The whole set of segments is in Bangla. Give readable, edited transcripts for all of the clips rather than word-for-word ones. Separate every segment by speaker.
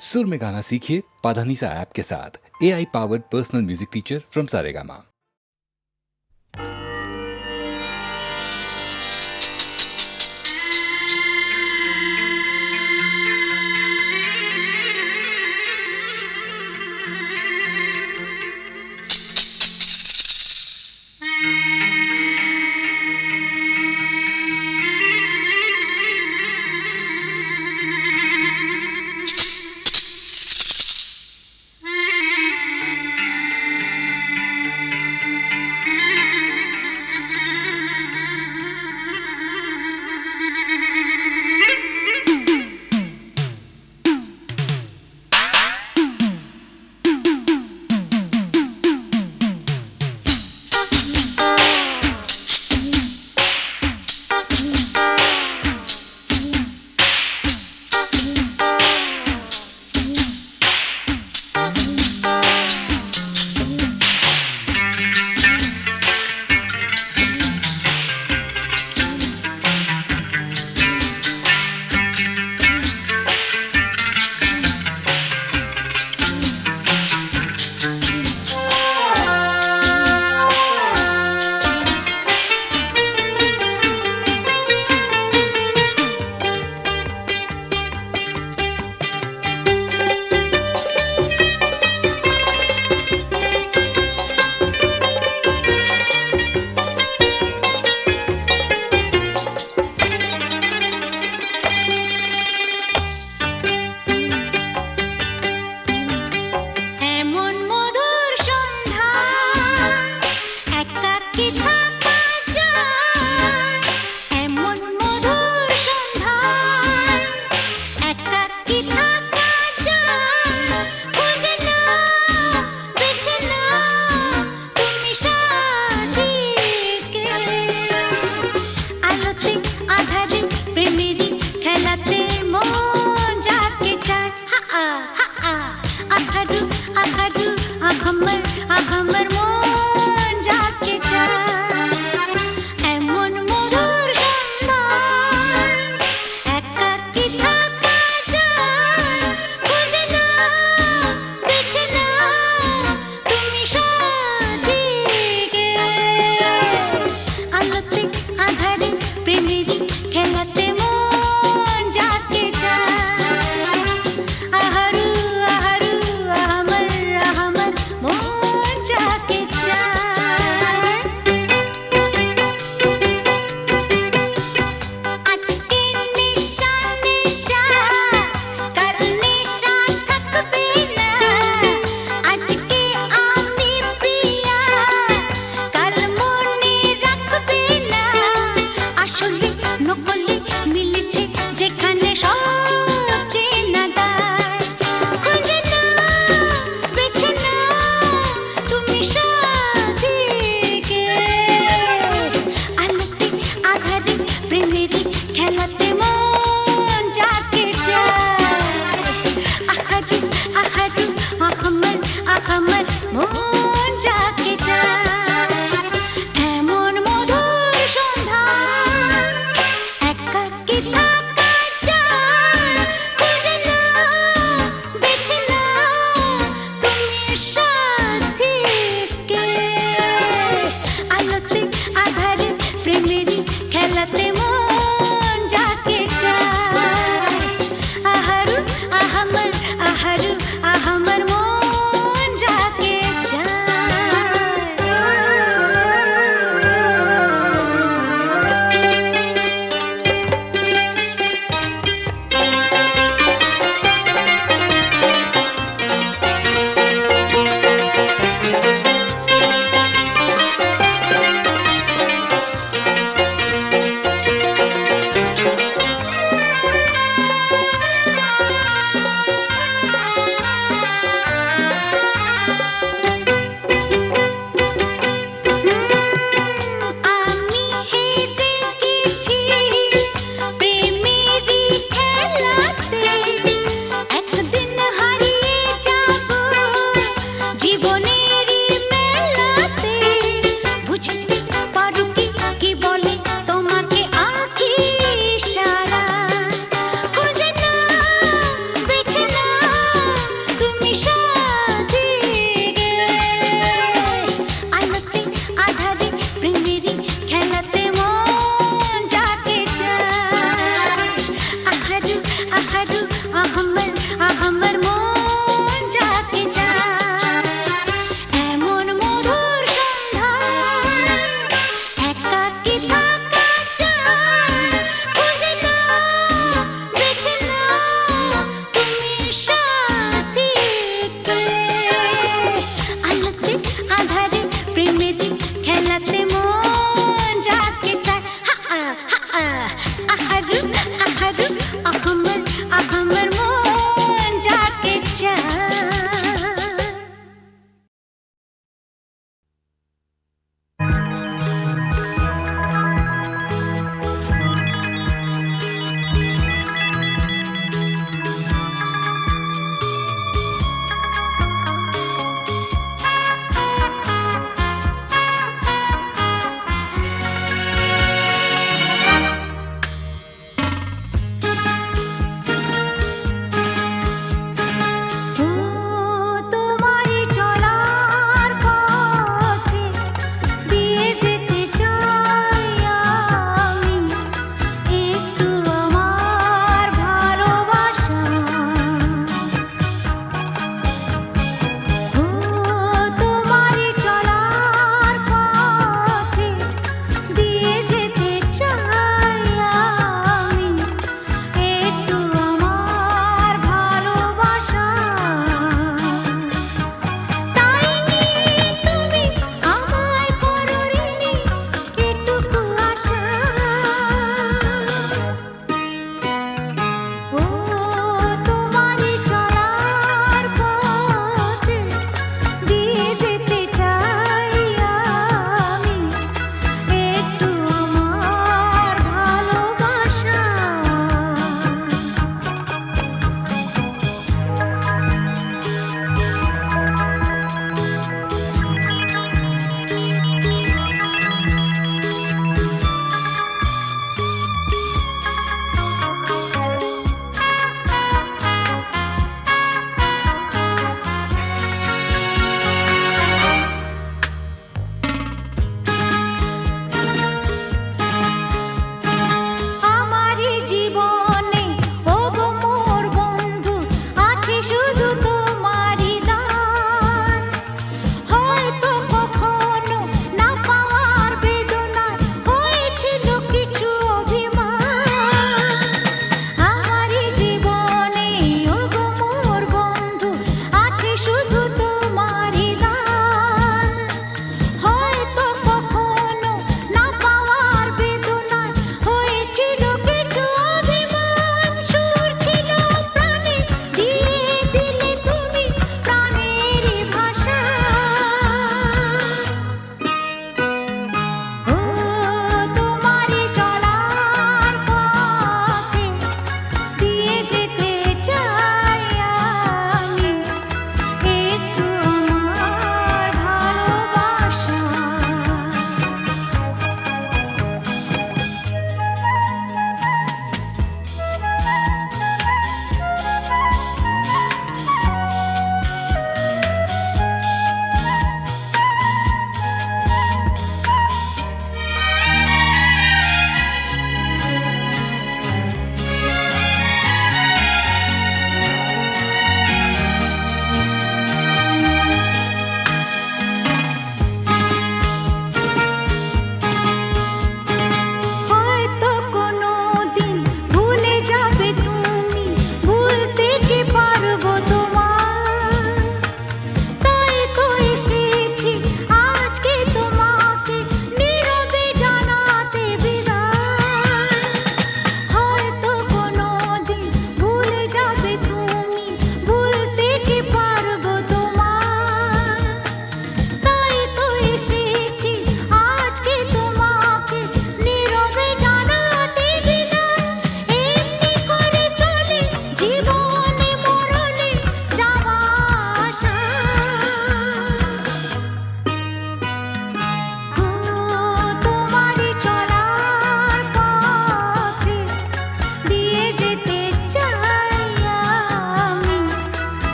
Speaker 1: सुर में गाना सीखिए पाधानीसा ऐप के साथ। AI powered personal music teacher from Saregama.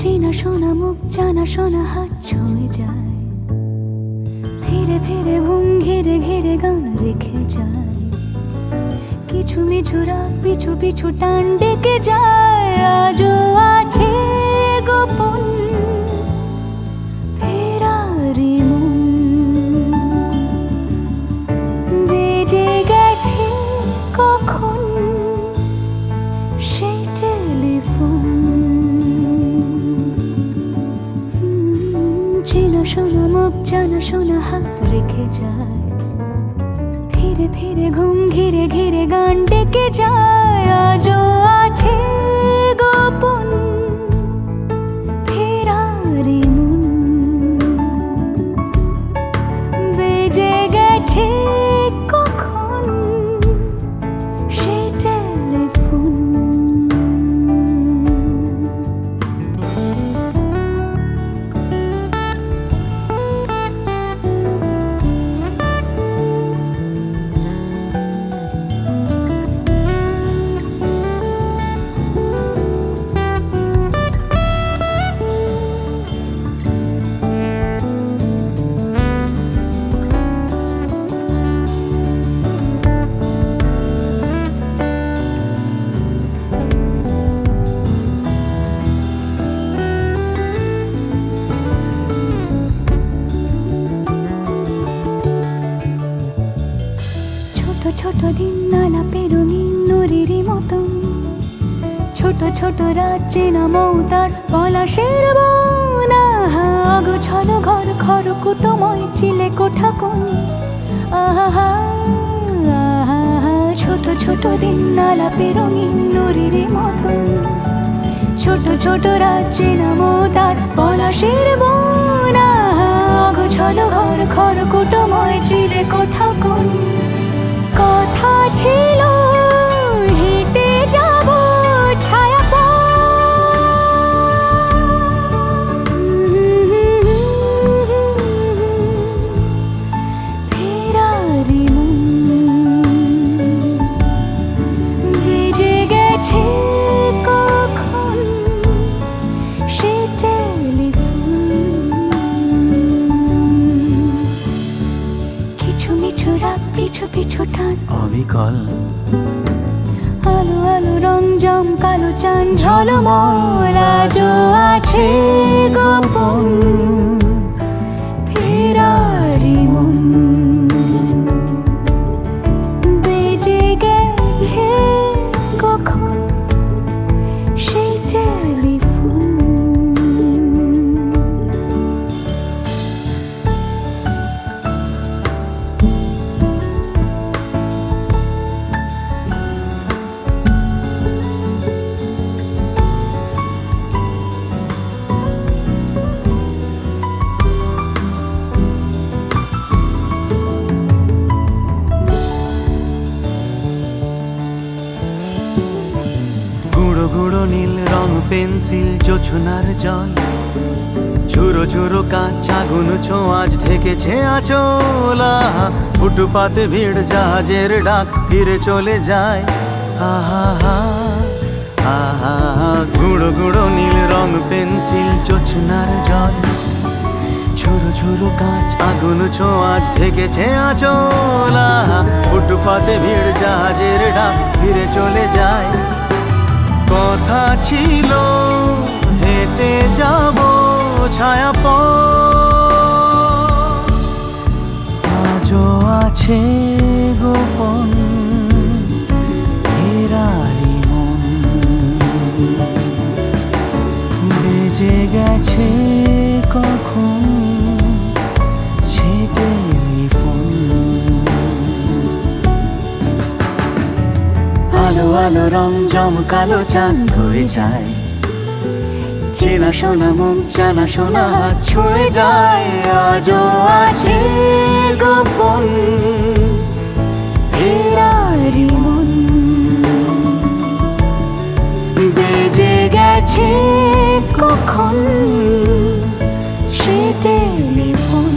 Speaker 2: চেনা শোনা মুখ জানা শোনা হাত ছুঁয়ে যায়, ফিরে ফিরে ঘুম ঘিরে ঘিরে গান রেখে যায়, কিছু মিছু রাত পিছু পিছু টান ডেকে যায়। আজও আছে গোপন ফেরারি মন, বেজে গেছে কখন সেই টেলিফোন। চেনা শোনা মুখ জানা শোনা হাত রেখে যায়, ফিরে ফিরে ঘুম ঘিরে ঘিরে গান ডেকে যায়। আজও আছে গোপন ফেরারি মন, বেজে গেছে কখন সেই টেলিফোন। ছোট দিন আলাপের রঙিন নুরির মতন, ছোট ছোট রাত চেনা মৌতার পলাশের বন। গোছানো ঘর খড়কুটোময় চিলে কোঠা কোন, আহা ছোট ছোট দিন আলাপের রঙিন নুরির মতন, ছোট ছোট রাত চেনা মৌতার পলাশের বন। গোছানো ঘর খড়কুটোময় চিলে কোঠা কোন, কথা ছিল হেঁটে যাব ছায়া ফেরারি মন, ভেজে গেছে কখন সে টেলিফোন। কিছু মিছু রাত পিছু পিছু টান
Speaker 3: অবিকল,
Speaker 2: আলো আলো রং জম কালো চান ঝলমল। আজও আছে গোপন ফেরারি মন, বেজে গেছে কখন সেই টেলিফোন।
Speaker 3: গুঁড়ো গুঁড়ো নীল রং পেন্সিল জোছনার জল, ঝুরো ঝুরো কাঁচ আগুন ছোঁয়াজ ঢেকেছে আঁচলা। ফুটপাতে ভিড় জাহাজের ডাক ফিরে চলে যায়, আহা আহা। গুঁড়ো গুঁড়ো নীল রং পেন্সিল জোছনার জল, ঝুরো ঝুরো কাঁচ আগুন ছোঁয়াজ ঢেকেছে আঁচলা। ফুটপাতে ভিড় জাহাজের ডাক ফিরে চলে যায়, কথা ছিল হেঁটে যাব ছায়া আজও আছে গোপন ফেরারি মন, বেজে গেছে কখন সে টেলিফোন। আলো আলো রং জমকালো চাঁদ ধরে যায়, চেনা শোনা মুখ জানা শোনা হাত ছুঁয়ে যায়। আজও আছে গোপন ফেরারি মন, বেজে গেছে কখন সে টেলিফোন।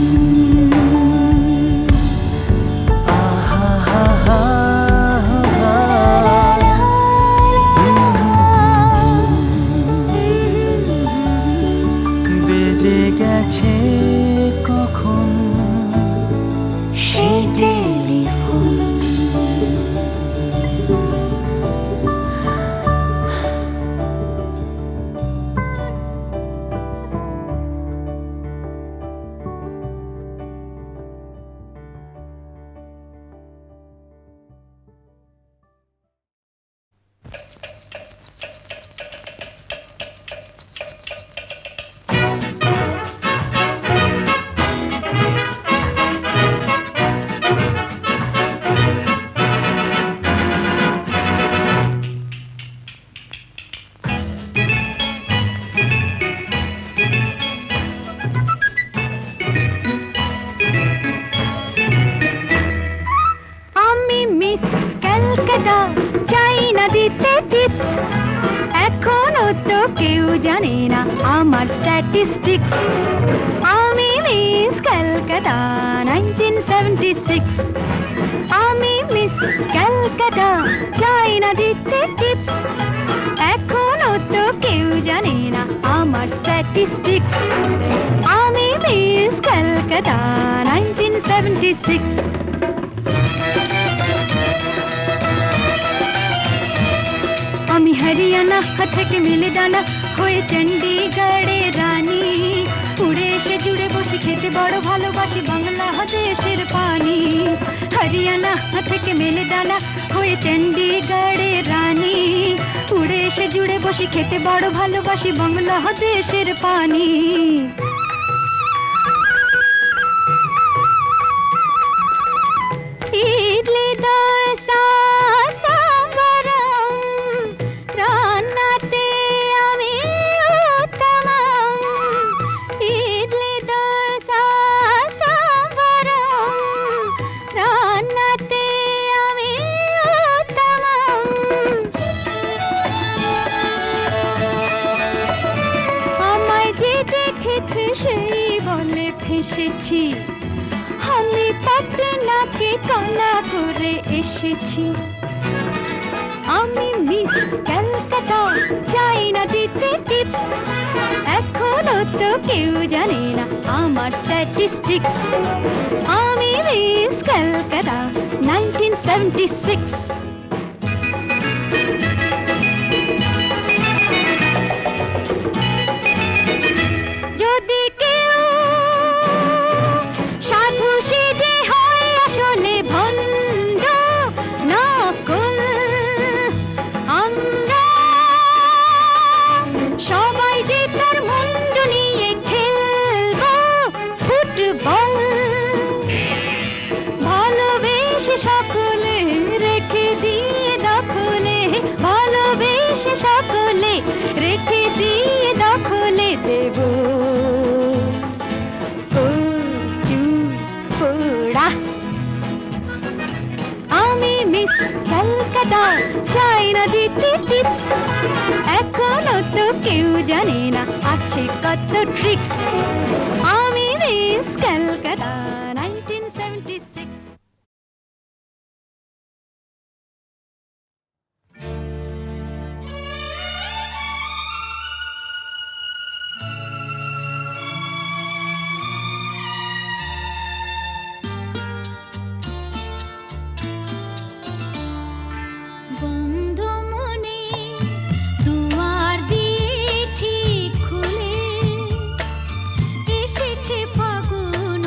Speaker 2: কেউ জানে না আমার স্ট্যাটিস্টিক্স। আমি মিস ক্যালকাটা 1976। আমি মিস ক্যালকাটা, চাই না দিতে টিপস। এখনো তো কেউ জানে না আমার স্ট্যাটিস্টিক্স। আমি মিস ক্যালকাটা 1976। আমি হরিয়ানা থেকে মিলে ডানা হয়ে চণ্ডীগড়ে রানী। উড়ে এসে জুড়ে বসে খেতে বড় ভালোবাসি বাংলাদেশের পানি। হরিয়ানা থেকে মেলে ডানা হয়ে চণ্ডীগড়ে রানী। উড়ে এসে জুড়ে বসে খেতে বড় ভালোবাসি বাংলাদেশের পানি। ইডলি দোসা সাম্বারম, রান্নাতে আমি উত্তমম। ইডলি দোসা সাম্বারম, রান্নাতে আমি উত্তমম। আমায় যে দেখেছে সেই বলে ফেসেছি, আমি পাটনাকে কানা করে এসেছি। আমি মিস ক্যালকাটা, চাই না দিতে টিপস। এখনো তো কেউ জানে না আমার স্ট্যাটিস্টিক্স। আমি মিস ক্যালকাটা 1976। যদি কেউ সাধু সেজে হয় আসলে ভণ্ড নকল, আমরা সবাই যে তার মুন্ড নিয়ে খেলবো ফুটবল। ভালোবেসে সকলে রেখে দিয়ে দখলে, ভালোবেসে সকলে রেখে দিয়ে দখলে দেব পোড়া। আমি মিস ক্যালকাটা, চাই না দিতে টিপস। এখনো তো কেউ জানে না আছে কত ট্রিক্স। আমি মিস ক্যালকাটা 1976। বন্ধ মনে দুয়ার দিয়েছি খুলে, এসেছে ফাগুন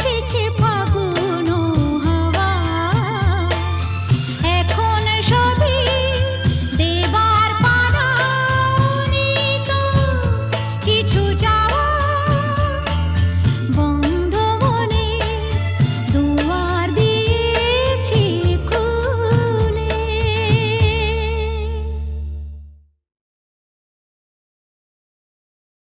Speaker 4: এসেছে